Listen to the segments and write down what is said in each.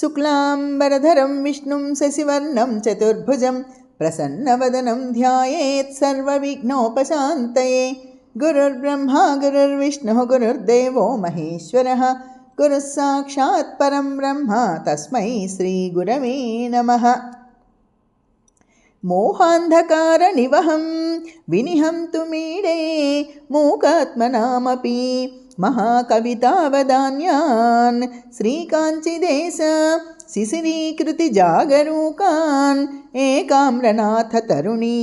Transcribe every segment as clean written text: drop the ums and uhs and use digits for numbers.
शुक्लाम्बरधरं विष्णुं शशिवर्णं चतुर्भुजं प्रसन्नवदनं ध्यायेत् सर्वविघ्नोपशान्तये। गुरुर्ब्रह्मा गुरुर्विष्णुः गुरुर्देवो महेश्वरः गुरुः साक्षात् परं ब्रह्म तस्मै श्रीगुरवे नमः। मोहान्धकारनिवहं विनिहन्तु मीडे मूकात्मनामपि महाकवितावदान्यान् श्रीकाञ्चिदेश शिशिरीकृतिजागरूकान् एकाम्रनाथ तरुणी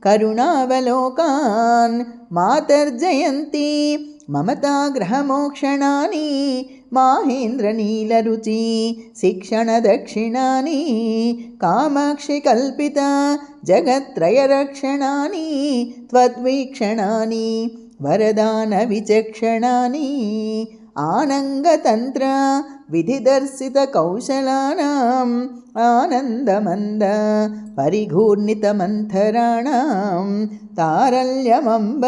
करुणावलोकान् मातर्जयन्ती ममताग्रहमोक्षणानि माहेन्द्रनीलरुचि शिक्षणदक्षिणानि कामाक्षि कल्पिता जगत्त्रयरक्षणानि त्वद्वीक्षणानि वरदानविचक्षणानि आनङ्गतन्त्र विधिदर्शितकौशलानाम् आनन्दमन्द परिघूर्णितमन्थराणां तारल्यमम्ब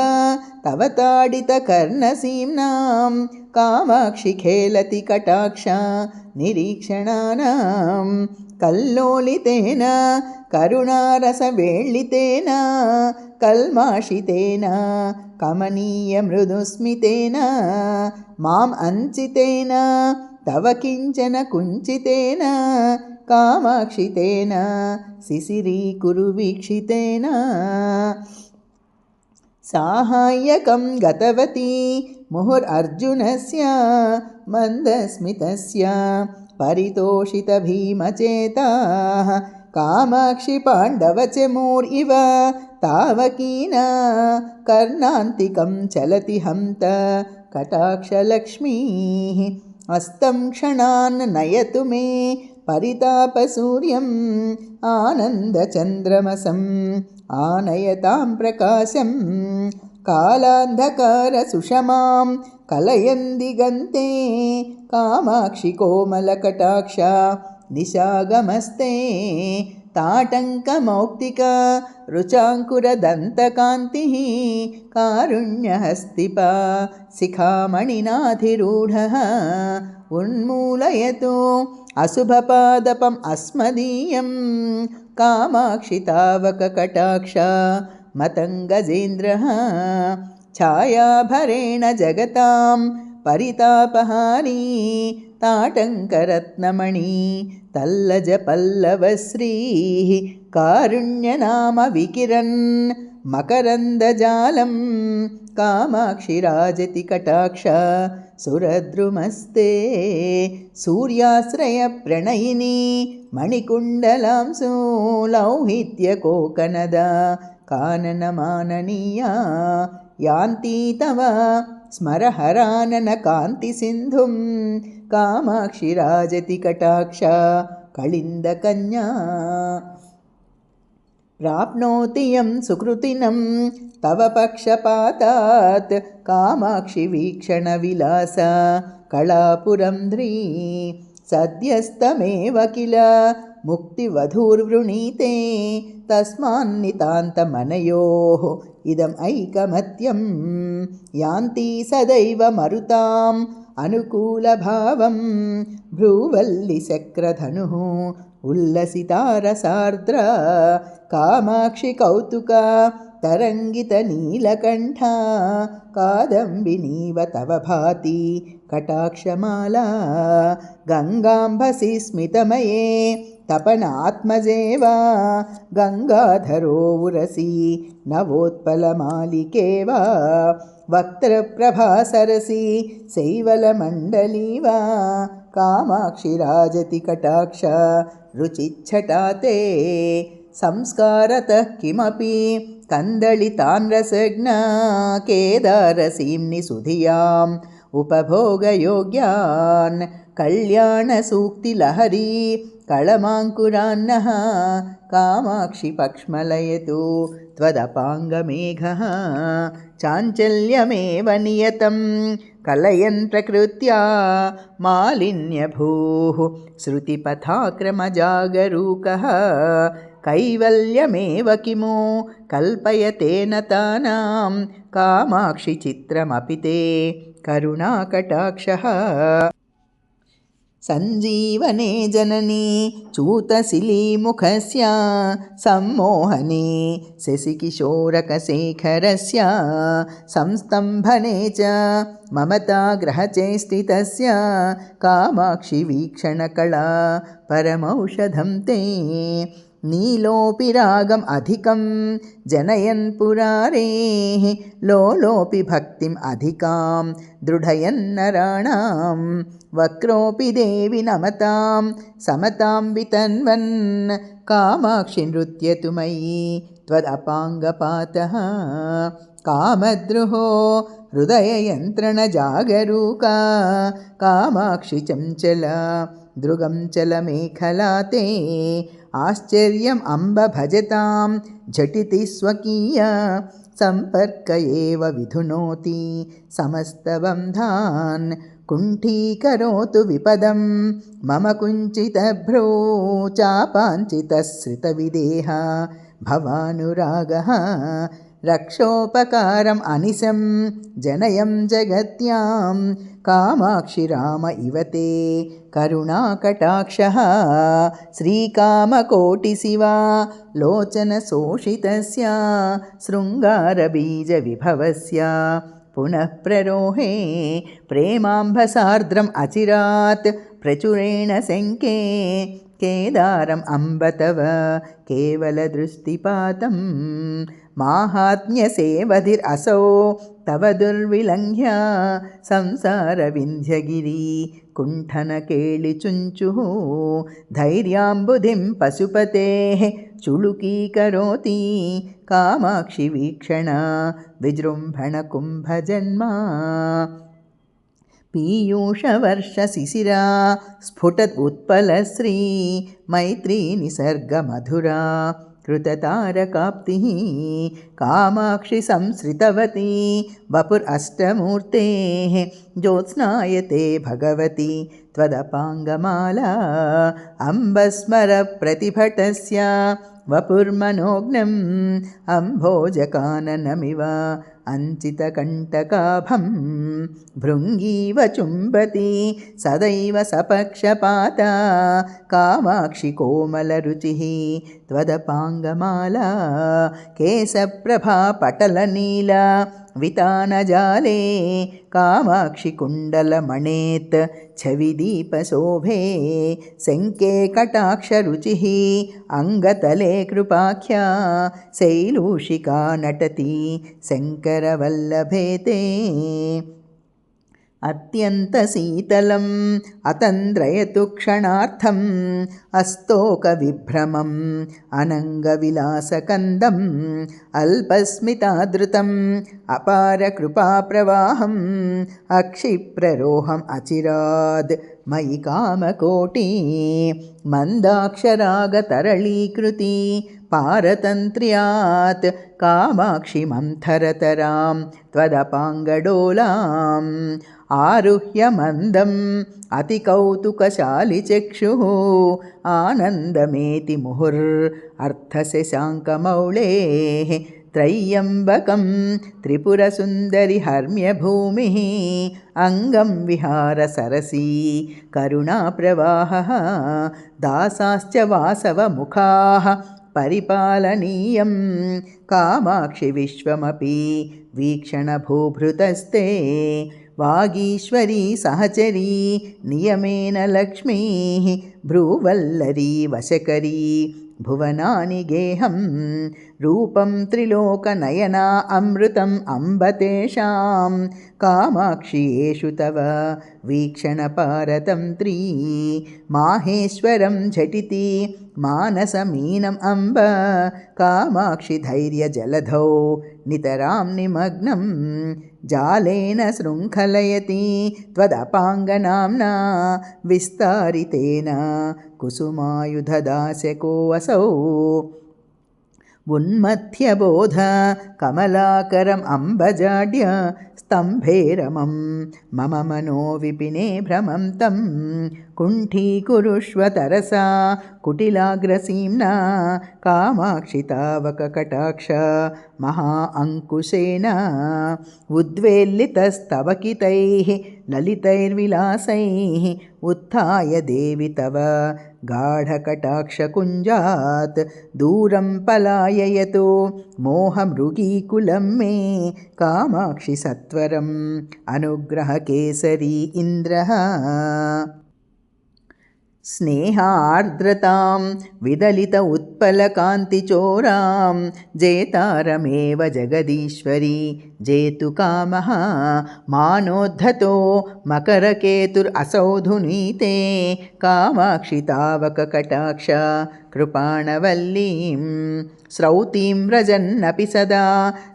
तव ताडितकर्णसीम्नां कामाक्षि खेलति कटाक्ष निरीक्षणानां कल्लोलितेन करुणारसवेळ्ळितेन कल्माषितेन कमनीयमृदुस्मितेन माम् अंचितेन तव किञ्चन कुञ्चितेन कामाक्षितेन शिशिरीकुरु वीक्षितेन साहाय्यकं गतवती मुहुरर्जुनस्य मन्दस्मितस्य परितोषितभीमचेताः कामाक्षि पाण्डवचमूर्इव तावकीना कर्णान्तिकं चलति हन्त कटाक्षलक्ष्मीः अस्तं क्षणान् नयतु मे परितापसूर्यम् आनन्दचन्द्रमसम् आनयतां प्रकाशं कालान्धकारसुषमां कलयन् दिगन्ते कामाक्षि कोमलकटाक्ष निशागमस्ते ताटङ्कमौक्तिका रुचाङ्कुरदन्तकान्तिः कारुण्यहस्तिपा शिखामणिनाधिरूढः उन्मूलयतु अशुभपादपम् अस्मदीयं कामाक्षि तावककटाक्ष मतङ्गजेन्द्रः छायाभरेण जगतां परितापहारी ताटङ्करत्नमणि तल्लजपल्लवश्रीः कारुण्यनाम विकिरन् मकरन्दजालं कामाक्षि राजति कटाक्ष सुरद्रुमस्ते सूर्याश्रयप्रणयिनी मणिकुण्डलांसु लौहित्यकोकनद काननमाननीया यान्ति तव स्मरहराननकान्तिसिन्धुं कामाक्षि राजति कटाक्ष कलिन्दकन्या प्राप्नोति यं सुकृतिनं तव पक्षपातात् कामाक्षि वीक्षणविलास कलापुरन्ध्री सद्यस्तमेव किल मुक्तिवधूर्वृणीते तस्मान्नितान्तमनयोः इदम् ऐकमत्यं यान्ति सदैव मरुताम् अनुकूलभावं भ्रूवल्लिचक्रधनुः उल्लसितारसार्द्र कामाक्षि कौतुका तरङ्गितनीलकण्ठा कादम्बिनीव तव भाति कटाक्षमाला गङ्गाम्भसि स्मितमये तपनात्मजेव गङ्गाधरो उरसि नवोत्पलमालिके वा वक्त्रप्रभासरसि शैवलमण्डली वा कामाक्षि राजति कटाक्ष रुचिच्छटाते संस्कारतः किमपि कन्दलितान् रसज्ञा केदारसीम्नि सुधियाम् उपभोगयोग्यान् कल्याणसूक्तिलहरी कळमाङ्कुरान्नः कामाक्षि पक्ष्मलयतु त्वदपाङ्गमेघः चाञ्चल्यमेव नियतं कलयन् प्रकृत्या मालिन्यभूः श्रुतिपथाक्रमजागरूकः कैवल्यमेव किमु कल्पयतेन तानां कामाक्षि चित्रमपि ते करुणाकटाक्षः सञ्जीवने जननी चूतशिलीमुखस्य सम्मोहने शशिकिशोरकशेखरस्य संस्तम्भने च ममताग्रहचेष्टितस्य कामाक्षि वीक्षणकला परमौषधं ते नीलोऽपि रागम् अधिकं जनयन् पुरारेः लोलोऽपि भक्तिम् अधिकां दृढयन्नराणां वक्रोऽपि देवि नमतां समतां वितन्वन् कामाक्षि नृत्यतु मयि त्वदपाङ्गपातः कामद्रुहो हृदययन्त्रणजागरूका कामाक्षि चञ्चला दृगं चलमेखला ते आश्चर्यम् अम्ब भजतां झटिति स्वकीय सम्पर्क एव विधुनोति समस्तबन्धान् कुण्ठीकरोतु विपदं मम कुञ्चितभ्रो चापाञ्चितश्रितविदेह भवानुरागः रक्षोपकारम् अनिशं जनयं जगत्यां कामाक्षि राम इव ते करुणाकटाक्षः श्रीकामकोटिशिवा लोचनशोषितस्य शृङ्गारबीजविभवस्य पुनः प्ररोहे प्रेमाम्भसार्द्रम् अचिरात् प्रचुरेण शङ्के केदारम् अम्ब तव केवलदृष्टिपातं माहात्म्यसेवधिरसौ तव दुर्विलङ्घ्य संसारविन्ध्यगिरि कुण्ठनकेलिचुञ्चुः धैर्याम्बुधिं पशुपतेः चुलुकीकरोति कामाक्षि वीक्षणा विजृम्भणकुम्भजन्मा पीयूषवर्षशिशिरा स्फुटत् उत्पलश्री मैत्री निसर्गमधुरा कृततारकाप्तिः कामाक्षि संसृतवती वपुरष्टमूर्तेः ज्योत्स्नायते भगवती त्वदपाङ्गमाला अम्बस्मरप्रतिभटस्य वपुर्मनोज्ञम् अम्भोजकाननमिव अञ्चितकण्टकाभं भृङ्गीव चुम्बति सदैव सपक्षपाता कामाक्षि कोमलरुचिः त्वदपाङ्गमाला केशप्रभा पटलनीला वितानजाले कामाक्षि कुण्डलमणेत् छविदीपशोभे शङ्के कटाक्षरुचिः अङ्गतले कृपाख्या शैलूषिका नटति शङ्करवल्लभे ते अत्यन्तशीतलम् अतन्द्रयतु क्षणार्थम् अस्तोकविभ्रमम् अनङ्गविलासकन्दम् अल्पस्मितादृतम् अपारकृपाप्रवाहम् अक्षिप्ररोहम् अचिराद् मयि कामकोटि मन्दाक्षरागतरलीकृति पारतन्त्र्यात् कामाक्षि मन्थरतरां त्वदपाङ्गडोलाम् आरुह्य मन्दम् अतिकौतुकशालिचक्षुः आनन्दमेति मुहुरर्थशशाङ्कमौळेः त्रय्यम्बकं त्रिपुरसुन्दरि हर्म्यभूमिः अङ्गं विहारसरसी करुणाप्रवाहः दासाश्च वासवमुखाः परिपालनीयं कामाक्षि विश्वमपि वीक्षणभूभृतस्ते वागीश्वरी सहचरी नियमेन लक्ष्मीः भ्रूवल्लरी वशकरी भुवनानि गेहं रूपं त्रिलोकनयना अमृतम् अम्ब तेषां कामाक्षि येषु तव वीक्षणपारतन्त्री माहेश्वरं झटिति मानसमीनम् अम्ब कामाक्षि धैर्यजलधौ नितरां निमग्नं जालेन शृङ्खलयति त्वदपाङ्गनाम्ना विस्तारितेन कुसुमायुधदास्यकोऽसौ उन्मथ्यबोध कमलाकरम् अम्बजाड्य स्तम्भे रमं मम मनो विपिने भ्रमं तं कुण्ठीकुरुष्व तरसा कुटिलाग्रसीम्ना कामाक्षि तावककटाक्ष महा अङ्कुशेन उद्वेल्लितस्तवकितैः ललितैर्विलासैः उत्थाय देवि तव गाढकटाक्षकुञ्जात् दूरं पलाययतु मोहमृगीकुलं मे कामाक्षि सत्वरम् अनुग्रहकेसरी इन्द्रः। स्नेहार्द्रतां विदलित उत्पलकान्तिचोरां जेतारमेव जगदीश्वरी जेतु कामः मानोद्धतो मकरकेतुरसौ धुनीते कामाक्षि तावककटाक्ष कृपाणवल्लीं स्रौतीं व्रजन्नपि सदा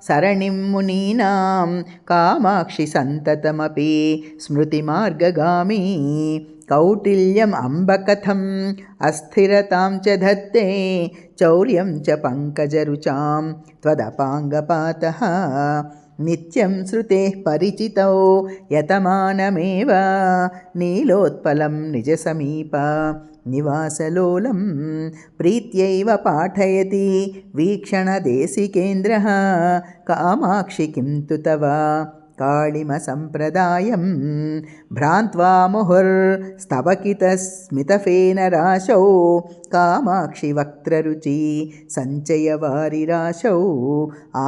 सरणिं मुनीनां कामाक्षि सन्ततमपि स्मृतिमार्गगामी कौटिल्यम् अम्बकथम् अस्थिरतां च धत्ते चौर्यं च पङ्कजरुचां त्वदपाङ्गपातः नित्यं श्रुतेः परिचितौ यतमानमेव नीलोत्पलं निजसमीप निवासलोलं प्रीत्यैव पाठयति वीक्षणदेशिकेन्द्रः कामाक्षि किं तु तव काळिमसम्प्रदायं भ्रान्त्वा मुहुर्स्तवकितस्मितफेनराशौ कामाक्षि वक्त्ररुचि सञ्चयवारिराशौ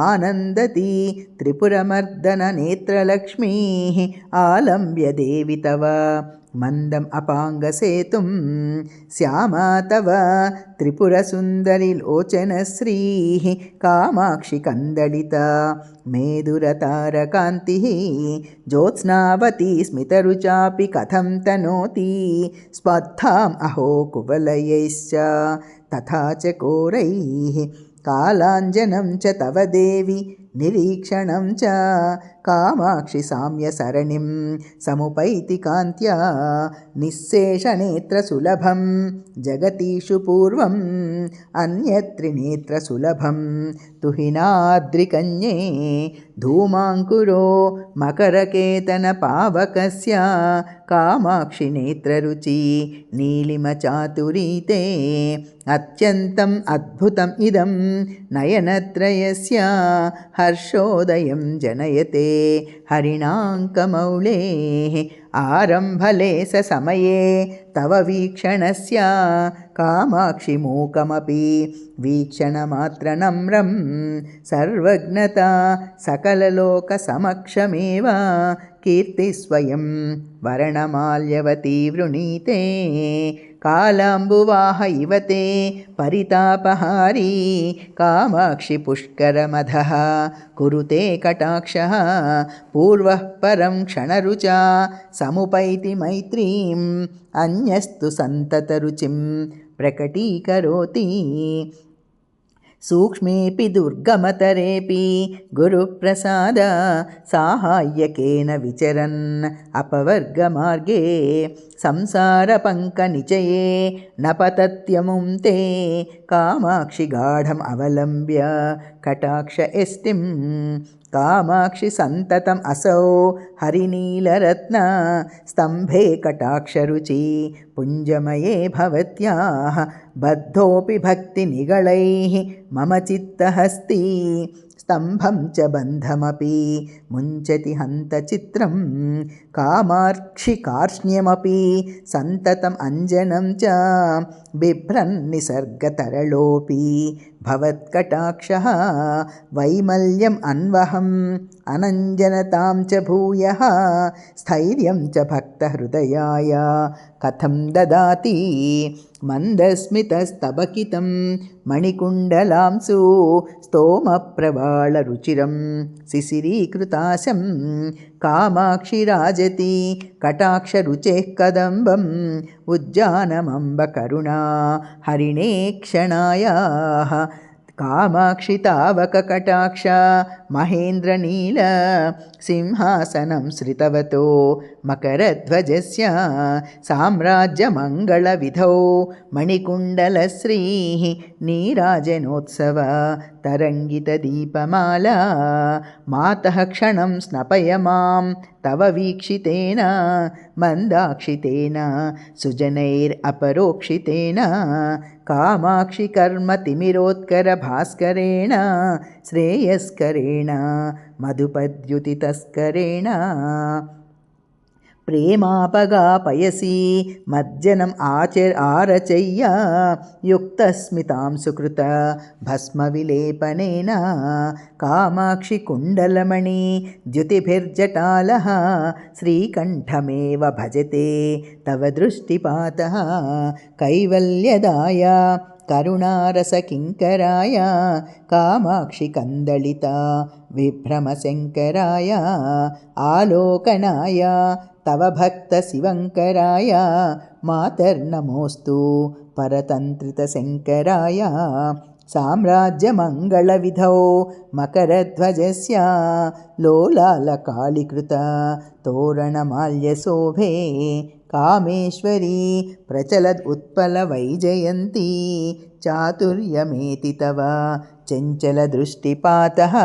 आनन्दति त्रिपुरमर्दननेत्रलक्ष्मीः आलम्ब्य देवि तव मन्दम् अपाङ्गसेतुं श्यामा तव त्रिपुरसुन्दरि लोचनश्रीः कामाक्षि कन्दलिता मेदुरतारकान्तिः ज्योत्स्नावती स्मितरुचापि कथं तनोति स्पर्धाम् अहो कुवलयैश्च तथा च कोरैः कालाञ्जनं च तव देवि निरीक्षणं च कामाक्षि साम्यसरणिं समुपैति कान्त्या निःशेषनेत्रसुलभं जगतीषु पूर्वम् अन्यत्रिनेत्रसुलभं तुहिनाद्रिकन्ये धूमाङ्कुरो मकरकेतनपावकस्य कामाक्षि नेत्ररुचि नीलिमचातुरीते अत्यन्तम् अद्भुतम् इदं नयनत्रयस्य हर्षोदयं जनयते हरिणाङ्कमौलेः आरम्भलेशसमये तव वीक्षणस्य कामाक्षि मूकमपि वीक्षणमात्रनम्रं सर्वज्ञता सकललोकसमक्षमेव कीर्तिस्वयं वर्णमाल्यवती वृणीते कालाम्बुवाह इव ते परितापहारी कामाक्षि पुष्करमधः कुरुते कटाक्षः पूर्वः परं क्षणरुचा समुपैति मैत्रीम् अन्यस्तु सन्ततरुचिं प्रकटीकरोति सूक्ष्मेऽपि दुर्गमतरेऽपि गुरुप्रसाद साहाय्यकेन विचरन् अपवर्गमार्गे संसारपङ्कनिचये न पतत्यमुं ते कामाक्षि गाढम् अवलम्ब्य कटाक्ष एष्टिं कामाक्षि सन्ततम् असौ हरिनीलरत्न स्तम्भे कटाक्षरुचि पुञ्जमये भवत्याः बद्धोऽपि भक्तिनिगलैः मम चित्तहस्ति स्तम्भं च बन्धमपि मुञ्चति हन्तचित्रं कामाक्षि कार्ष्ण्यमपि सन्ततम् अञ्जनं च बिभ्रन् निसर्गतरलोऽपि भवत्कटाक्षः वैमल्यम् अन्वहम् अनञ्जनतां च भूयः स्थैर्यं च भक्तहृदयाय कथं ददाति मन्दस्मितस्तबकितं मणिकुण्डलांसु स्तोमप्रवालरुचिरं शिशिरीकृताशं कामाक्षि राजति कटाक्षरुचेः कदम्बम् उज्जानमम्बकरुणा हरिणे क्षणायाः कामाक्षि तावककटाक्ष महेन्द्रनील सिंहासनं श्रितवतो मकरध्वजस्य साम्राज्यमङ्गलविधौ मणिकुण्डलश्रीः नीराजनोत्सव तरङ्गितदीपमाला मातः क्षणं स्नपय मां तव वीक्षितेन मन्दाक्षितेन सुजनैरपरोक्षितेन कामाक्षि कर्मतिमिरोत्करभास्करेण श्रेयस्करेण मधुपद्युतितस्करेण ప్రేమాపగాపయసి మజ్జనం ఆరచయ్య యుక్తస్మితాం సుకృత భస్మ విలేపనేన కామాక్షి కుండలమణి ద్యుతిభిర్జటాలః శ్రీకంఠమేవ భజతే తవ దృష్టిపాతః కైవల్యదాయ కరుణారసకింకరాయ కామాక్షి కందళిత విభ్రమశంకరాయ ఆలోకనాయ తవ భక్త శివంకరాయ మాతర్నమోస్తు పరతంత్రితశంకరాయ సామ్రాజ్యమంగళవిధౌ మకరధ్వజస్య లోలాలకాళీకృత తోరణమాల్యశోభే కామేశ్వరీ ప్రచలద్ ఉత్పలవైజయంతి చాతుర్యమేతి తవ చంచలదృష్టిపాతః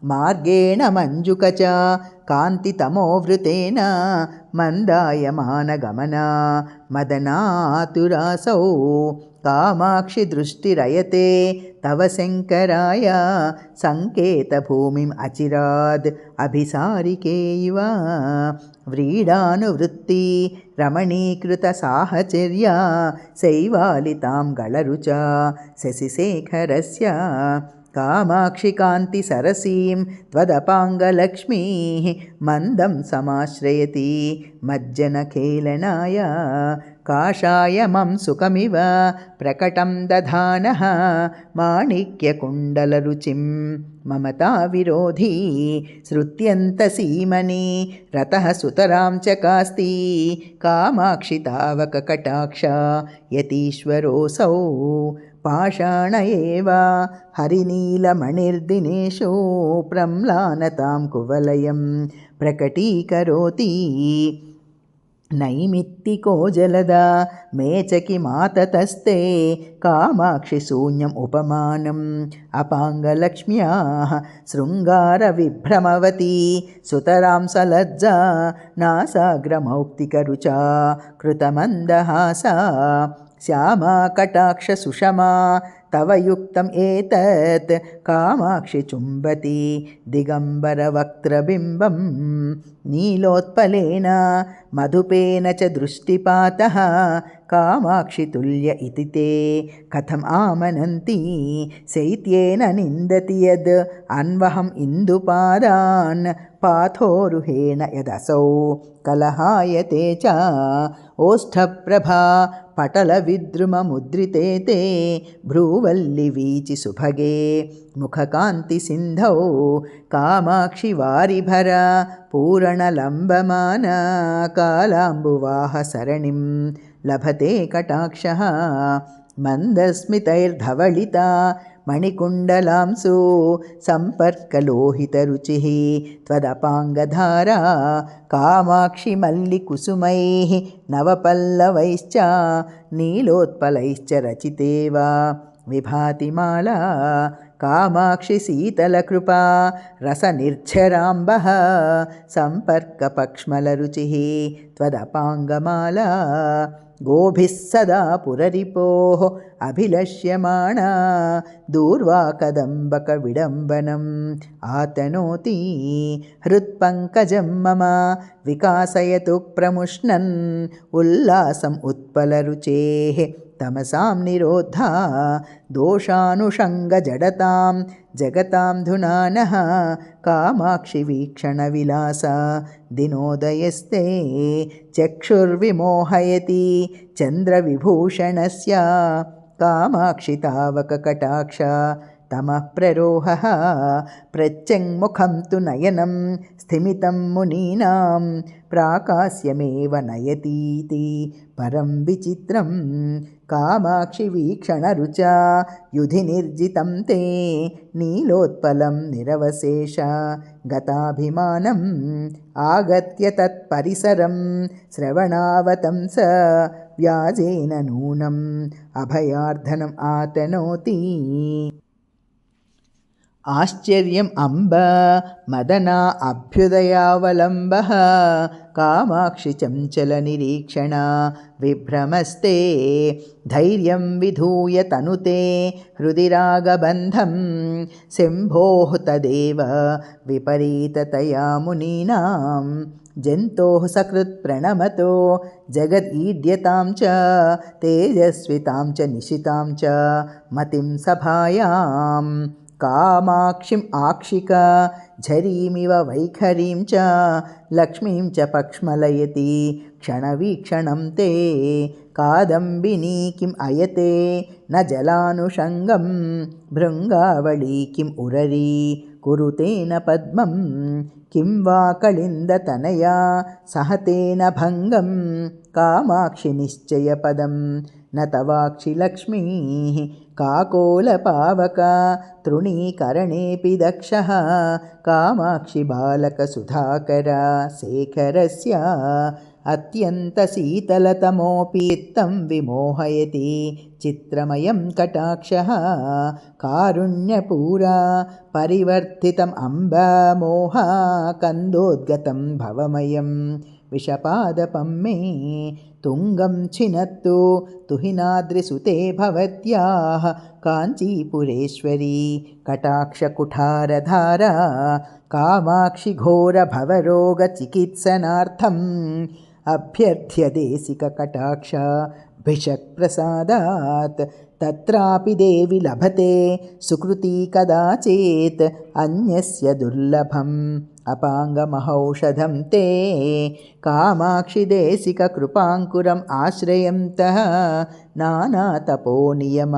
మార్గేణ మంజుకచ కాంతితమోవృతేన మందాయమానగమనా మదనాతురాసౌ కామాక్షి దృష్టిరయతే తవ శంకరాయ సంకేతభూమిం అచిరాద్ అభిసారికే ఇవ వ్రీడానువృత్తి రమణీకృత సాహచర్య శైవాలితాం గళరుచ శశిశేఖరస్య కామాక్షి కాంతి సరసీం త్వదపాంగలక్ష్మీ మందం సమాశ్రయతి మజ్జనఖేళనాయ కాషాయమం సుఖమివ ప్రకటం దధానః మాణిక్యకుండలరుచిం మమతా విరోధీ శృత్యంతసీమని రతః సుతరాం చకాస్తి కామాక్షి తావక కటాక్ష యతీశ్వరోऽసౌ పాషాణ ఏవ హరినీలమణిర్దినేషు ప్రమ్లానతాం కువలయం ప్రకటీకరోతి నైమిత్తికో జలదా మేచకి మాతతస్తే కామాక్షి శూన్యం ఉపమానం అపాంగలక్ష్మ్యాః శృంగార విభ్రమవతి సుతరాం సలజ్జా నాసాగ్రమౌక్తికరుచా కృతమందహాసా శ్యామా కటాక్ష సుషమా తవ యుక్తం ఏతత్ కామాక్షి చుంబతి దిగంబరవక్త్రబింబం నీలోత్పలేన మధుపేన చ దృష్టిపాతః కామాక్షి తుల్య ఇతి తే కథం ఆమనంతి శైత్యేన నిందతి యద్ అన్వహం ఇందుపాదాన్ పాథోరుహేణ యదసౌ కలహాయతే చ ఓష్ఠప్రభా పటల విద్రుమముద్రితే తే భ్రూవల్లి వీచి సుభగే ముఖకాంతి సింధౌ కామాక్షి వారిభర పూరణలంబమాన కాలాంబువాహ సరణిం లభతే కటాక్షః మందస్మితైర్ధవళితా మణికుండలాంసు సంపర్కలోహితరుచిః త్వదపాంగధారా కామాక్షి మల్లికుసుమైః నవపల్లవైశ్చ నీలోత్పలైశ్చ రచితే వా విభాతి మాలా కామాక్షి శీతలకృపా రసనిర్ఝరాంబః సంపర్కపక్ష్మలరుచిః త్వదపాంగమాలా గోభిः సదా పురరిపోః అభిలష్యమాణా దూర్వాకదంబక విడంబనం ఆతనోతి హృత్పంకజం మమ వికాసయతు ప్రముష్ణన్ ఉల్లాసం ఉత్పలరుచేః తమసాం నిరోధా దోషానుషంగజడతాం జగతాం ధునానః కామాక్షి వీక్షణ విలాస దినోదయస్తే చక్షుర్విమోహయతి చంద్రవిభూషణస్య కామాక్షి తావక కటాక్ష తమః ప్రరోహః ప్రత్యంగుఖం తు నయనం స్థిమితం మునీనాం ప్రాకాశ్యమేవ నయతీతి పరం విచిత్రం కామాక్షి వీక్షణరుచా యుధి నిర్జితం తే నీలోత్పలం నిరవశేష గతాభిమానం ఆగత్య తత్పరిసరం శ్రవణావతంస వ్యాజేన నూనం అభయార్థనం ఆతనోతి ఆశ్చర్యం అంబ మదనా అభ్యుదయావలంబః కామాక్షి చంచల నిరీక్షణ విభ్రమస్తే ధైర్యం విధూయ తనుతే హృది రాగబంధం శంభోః తదేవ విపరీతతయా మునీనాం जन्तोः सकृत्प्रणमतो जगदीड्यतां च तेजस्वितां च निशितां च मतिं सभायां कामाक्षिम् आक्षिक झरीमिव वैखरीं च लक्ष्मीं च पक्ष्मलयति क्षणवीक्षणं ते कादम्बिनी किम् अयते न जलानुषङ्गं भृङ्गावळी किम् उररी कुरुतेन पद्मं किं वा कलिन्दतनया सहतेन भङ्गं कामाक्षि निश्चयपदं न तवाक्षि लक्ष्मीः काकोलपावक तृणीकरणेऽपि दक्षः कामाक्षि बालकसुधाकर शेखरस्य अत्यन्तशीतलतमोऽपि चित्तं विमोहयति चित्रमयं कटाक्षः कारुण्यपूरा परिवर्तितम् अम्बमोहा कन्दोद्गतं भवमयं विषपादपं मे तुङ्गं छिनत्तु तुहिनाद्रिसुते भवत्याः काञ्चीपुरेश्वरी कटाक्षकुठारधारा कामाक्षि घोरभवरोगचिकित्सनार्थम् अभ्यर्थ्य देशिककटाक्ष भिषक्प्रसादात् तत्रापि देवि लभते सुकृती कदाचित् अन्यस्य दुर्लभम् अपाङ्गमहौषधं ते कामाक्षि देशिककृपाङ्कुरम् आश्रयन्तः नानातपोनियम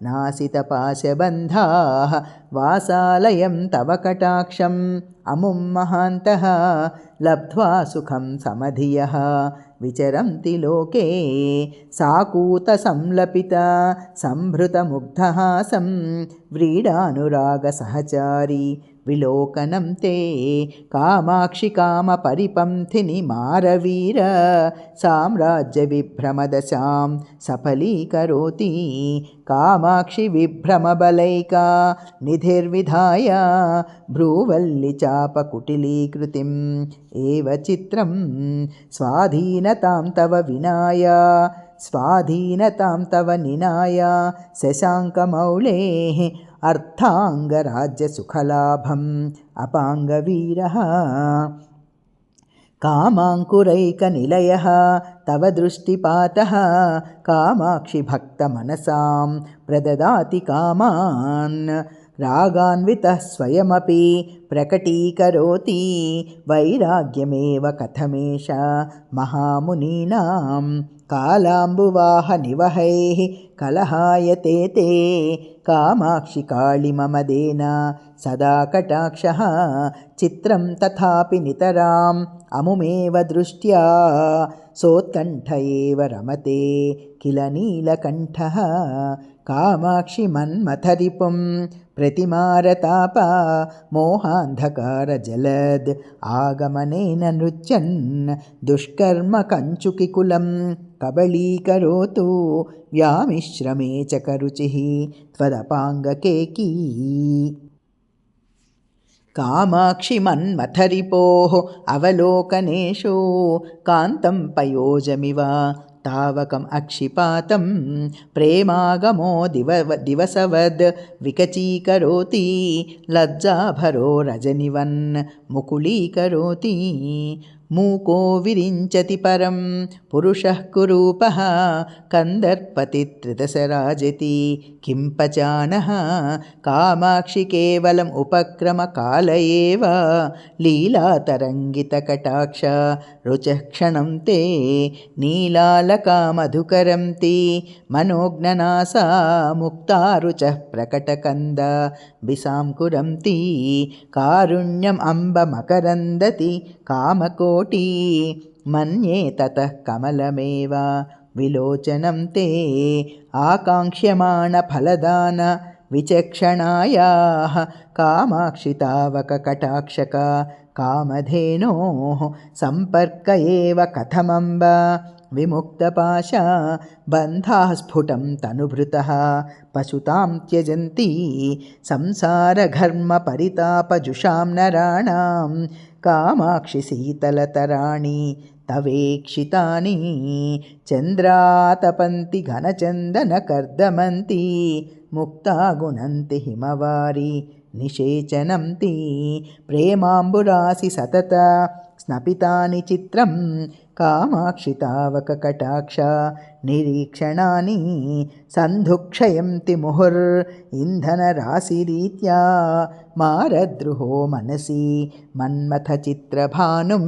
नासितपाशबन्धाः वासालयं तव कटाक्षम् अमुं महान्तः लब्ध्वा सुखं समधियः विचरन्ति लोके साकूतसंलपिता संभृतमुग्धहासं व्रीडानुरागसहचारी विलोकनं ते कामाक्षि कामपरिपन्थिनि मारवीर साम्राज्यविभ्रमदशां सफलीकरोति कामाक्षि विभ्रमबलैका निधिर्विधाय भ्रूवल्लिचापकुटिलीकृतिम् एव चित्रं स्वाधीनतां तव विनाय स्वाधीनतां तव निनाय शशाङ्कमौलेः अर्थाङ्गराज्यसुखलाभम् अपाङ्गवीरः कामाङ्कुरैकनिलयः तव दृष्टिपातः कामाक्षि भक्तमनसां प्रददाति कामान् रागान्वितः स्वयमपि प्रकटीकरोति वैराग्यमेव कथमेष महामुनीनां कालाम्बुवाहनिवहैः कलहायते ते कामाक्षि काळिममदेन सदा कटाक्षः चित्रं तथापि नितराम् अमुमेव दृष्ट्या सोत्कण्ठ एव रमते किल नीलकण्ठः कामाक्षि मन्मथरिपुं प्रतिमारताप मोहान्धकारजलद् आगमनेन नृत्यन् दुष्कर्म कञ्चुकिकुलं कबलीकरोतु व्यामिश्रमे च करुचिः त्वदपाङ्गकेकी कामाक्षि मन्मथरिपोः अवलोकनेषु कान्तं पयोजमिव तावकम् अक्षिपातं प्रेमागमो दिवसवद् विकचीकरोति लज्जाभरो रजनिवन् मुकुलीकरोति मूको विरिञ्चति परं पुरुषः कुरूपः कन्दर्पतित्रिदशराजति किं पचानः कामाक्षि केवलम् उपक्रमकाल एव लीलातरङ्गितकटाक्ष रुचः क्षणं ते नीलालकामधुकरन्ति मनोज्ञनासा मुक्तारुचः प्रकटकन्द विसाङ्कुरन्ति कारुण्यम् अम्बमकरन्दति कामकोटि मन्ये ततः कमलमेव विलोचनं ते आकाङ्क्ष्यमाणफलदान विचक्षणायाः कामाक्षि तावककटाक्षक कामधेनोः सम्पर्क एव कथमम्ब विमुक्तपाशा बन्धाः स्फुटं तनुभृतः पशुतां त्यजन्ति संसारघर्मपरितापजुषां नराणां कामाक्षि शीतलतराणि तवेक्षितानि चन्द्रातपन्ति घनचन्दनकर्दमन्ति मुक्ता गुणन्ति हिमवारी निषेचनं ती प्रेमाम्बुरासि सतत स्नपितानि चित्रं कामाक्षि तावककटाक्ष निरीक्षणानि सन्धुक्षयन्ति मुहुरिन्धनराशिरीत्या मारद्रुहो मनसि मन्मथचित्रभानुं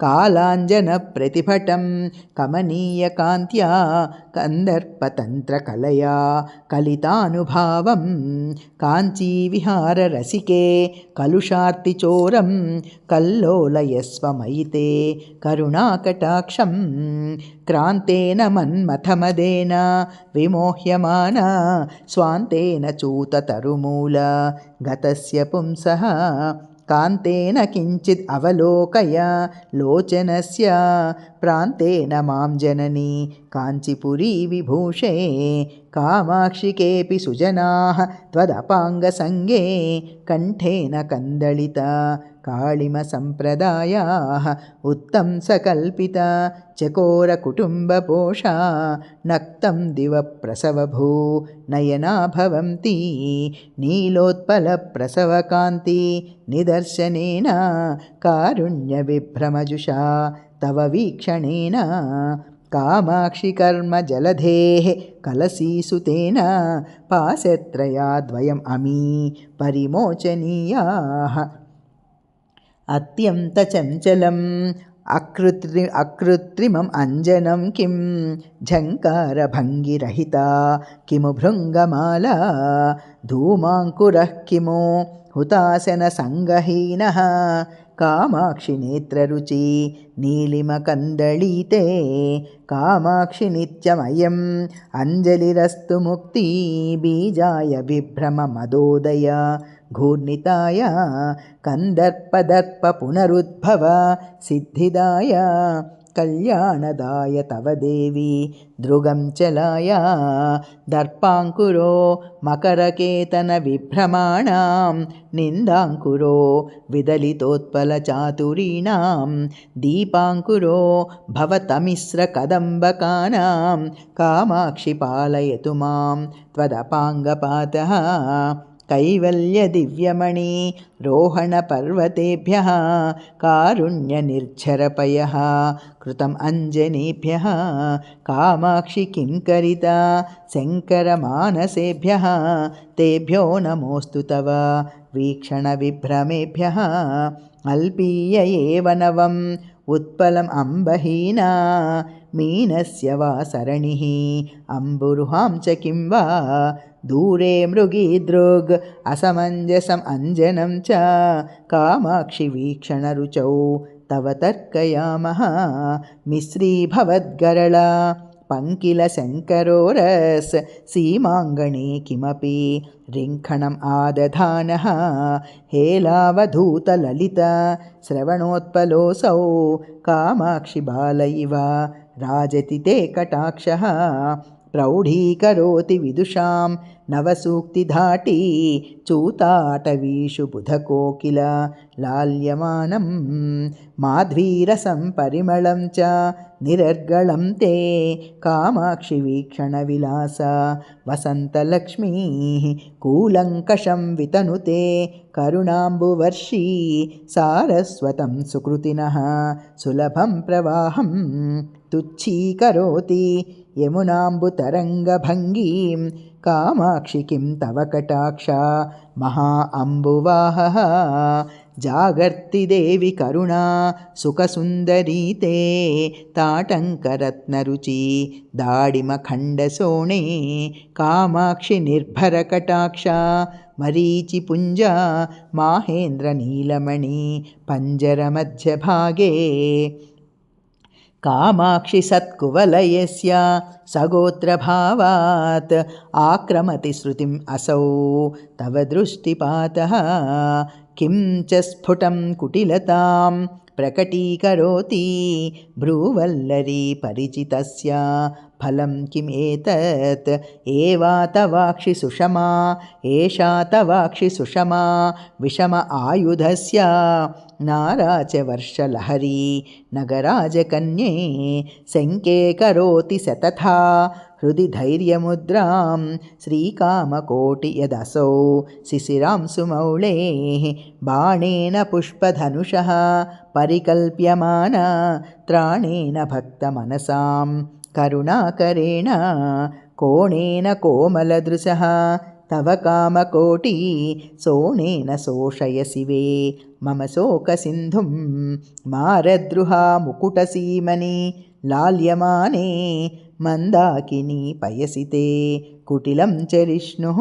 कालाञ्जनप्रतिभटं कमनीयकान्त्या कन्दर्पतन्त्रकलया कलितानुभावं काञ्चीविहाररसिके कलुषार्तिचोरं कल्लोलयस्वमयिते करुणाकटाक्षं क्रान्तेन मन्मथमदेन विमोह्यमाना स्वान्तेन च्यूततरुमूल गतस्य पुंसः कान्तेन किञ्चित् अवलोकय लोचनस्य प्रान्तेन मां जननी काञ्चीपुरी विभूषे कामाक्षि केऽपि सुजनाः त्वदपाङ्गसङ्गे कण्ठेन कन्दलिता काळिमसम्प्रदायाः उत्तंसकल्पिता चकोरकुटुम्बपोषा नक्तं दिवप्रसवभू नयना भवन्ति नीलोत्पलप्रसवकान्ति निदर्शनेन कारुण्यविभ्रमजुषा तव वीक्षणेन कामाक्षि कर्मजलधेः कलसीसुतेन पाशत्रयाद्वयम् अमी परिमोचनीयाः अत्यन्तचञ्चलम् अकृत्रिमम् अञ्जनं किं झङ्कारभङ्गिरहिता किमु भृङ्गमाला धूमाङ्कुरः किमु हुतासनसङ्गहीनः कामाक्षि नेत्ररुचि नीलिमकन्दलीते कामाक्षि नित्यमयम् अञ्जलिरस्तु मुक्ति बीजाय विभ्रममदोदय घूर्णिताय कन्दर्पदर्प पुनरुद्भव सिद्धिदाय कल्याणदाय तव देवी दृगं चलाय दर्पाङ्कुरो मकरकेतनविभ्रमाणां निन्दाङ्कुरो विदलितोत्पलचातुरीणां दीपाङ्कुरो भवतमिस्रकदम्बकानां कामाक्षि पालयतु मां त्वदपाङ्गपातः कैवल्यदिव्यमणि रोहणपर्वतेभ्यः कारुण्यनिर्झरपयः कृतम् अञ्जनेभ्यः कामाक्षि किङ्करिता शङ्करमानसेभ्यः तेभ्यो नमोऽस्तु तव वीक्षणविभ्रमेभ्यः अल्पीय एव नवम् उत्पलम् अम्बहीना मीनस्य वा सरणिः अम्बुरुहां च किं वा दूरे मृगीदृग् असमञ्जसम् अञ्जनं च कामाक्षि वीक्षणरुचौ तव तर्कयामः मिश्रीभवद्गरला पङ्किलशङ्करोरस सीमाङ्गणे किमपि रिङ्खणम् आदधानः हेलावधूतललित श्रवणोत्पलोऽसौ कामाक्षि बाल इव राजति ते कटाक्षः प्रौढीकरोति विदुषां नवसूक्तिधाटी चूताटवीषु बुधकोकिल लाल्यमानं माध्वीरसं परिमलं च निरर्गलं ते कामाक्षि वीक्षणविलास वसन्तलक्ष्मीः कूलङ्कषं वितनुते करुणाम्बुवर्षी सारस्वतं सुकृतिनः सुलभं प्रवाहं तुच्छीकरोति यमुनाम्बुतरङ्गभङ्गीं कामाक्षि किं तव कटाक्षा महा अम्बुवाहः जागर्ति देवि करुणा सुखसुन्दरीते ताटङ्करत्नरुचि दाडिमखण्डसोणे कामाक्षि निर्भरकटाक्षा मरीचिपुञ्जा माहेन्द्रनीलमणि पञ्जरमध्यभागे कामाक्षि सत्कुवलयस्य सगोत्रभावात् आक्रमति श्रुतिम् असौ तव दृष्टिपातः किं च स्फुटं कुटिलतां प्रकटीकरोति भ्रूवल्लरी परिचितस्य फलं किमेतत् एवा तवाक्षि सुषमा एषा तवाक्षि सुषमा विषम आयुधस्य नाराचवर्षलहरी नगराजकन्ये शङ्के करोति स तथा हृदि धैर्यमुद्रां श्रीकामकोटि यदसौ शिशिरां सुमौलेः बाणेन पुष्पधनुषः परिकल्प्यमाना त्राणेन भक्तमनसां करुणाकरेण कोणेन कोमलदृशः तव कामकोटि सोणेन शोषयसि वे मम शोकसिन्धुं मारद्रुहा मुकुटसीमनि लाल्यमाने मन्दाकिनी पयसिते कुटिलं चरिष्णुः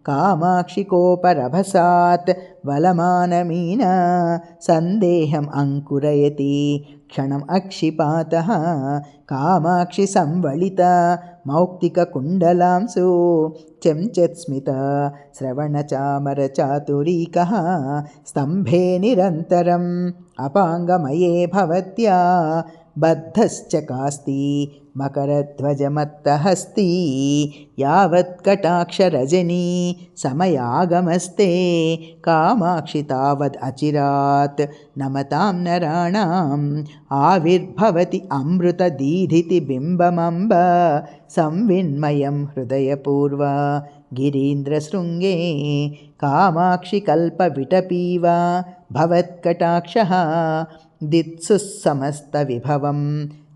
कामाक्षि कोपरभसात् वलमानमीन सन्देहम् अङ्कुरयति क्षणम् अक्षिपातः कामाक्षि संवलित मौक्तिककुण्डलांसु चंचत्स्मित श्रवणचामरचातुरीकः स्तम्भे निरन्तरम् अपाङ्गमये भवत्या बद्धश्च कास्ति मकरध्वजमत्तहस्ती यावत्कटाक्षरजनी समयागमस्ते कामाक्षि तावद् अचिरात् नमतां नराणाम् आविर्भवति अमृतदीधितिबिम्बमम्ब संविन्मयं हृदयपूर्व गिरीन्द्रशृङ्गे कामाक्षि कल्पविटपीव भवत्कटाक्षः दित्सुः समस्तविभवं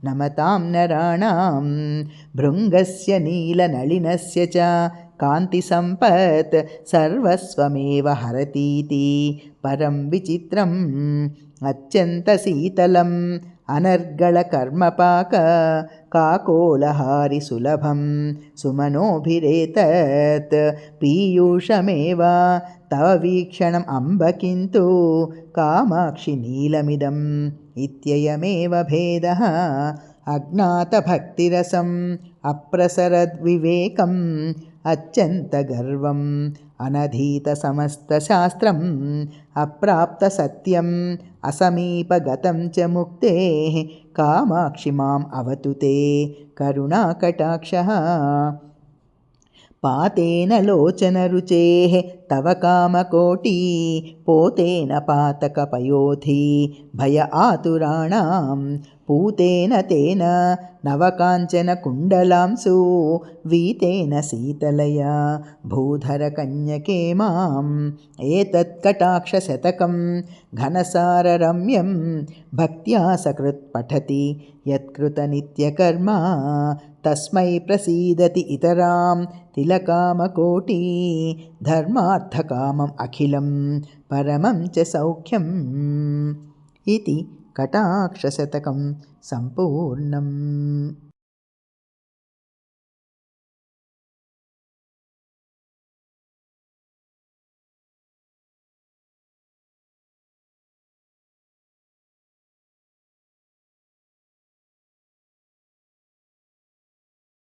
नमतां नराणां भृङ्गस्य नीलनलिनस्य च कान्तिसम्पत् सर्वस्वमेव हरतीति परं विचित्रम् अत्यन्तशीतलम् अनर्गळकर्मपाक काकोलहारिसुलभं सुमनोभिरेतत् पीयूषमेव तव वीक्षणम् अम्ब किन्तु कामाक्षि नीलमिदम् इत्ययमेव भेदः अज्ञातभक्तिरसम् अप्रसरद्विवेकम् अत्यन्तगर्वम् अनधीतसमस्तशास्त्रम् अप्राप्तसत्यम् असमीपगतं च मुक्तेः कामाक्षि माम् अवतु ते करुणाकटाक्षः पातेन लोचनरुचेः तव कामकोटि पोतेन पातकपयोधि भय आतुराणां पूतेन तेन नवकाञ्चनकुण्डलांसु वीतेन शीतलया भूधरकन्यके माम् एतत्कटाक्षशतकं घनसाररम्यं भक्त्या सकृत् पठति यत्कृतनित्यकर्मा तस्मै प्रसीदति इतरां तिलकामकोटि धर्मार्थकामम् अखिलं परमं च सौख्यम् इति कटाक्षशतकं सम्पूर्णम्।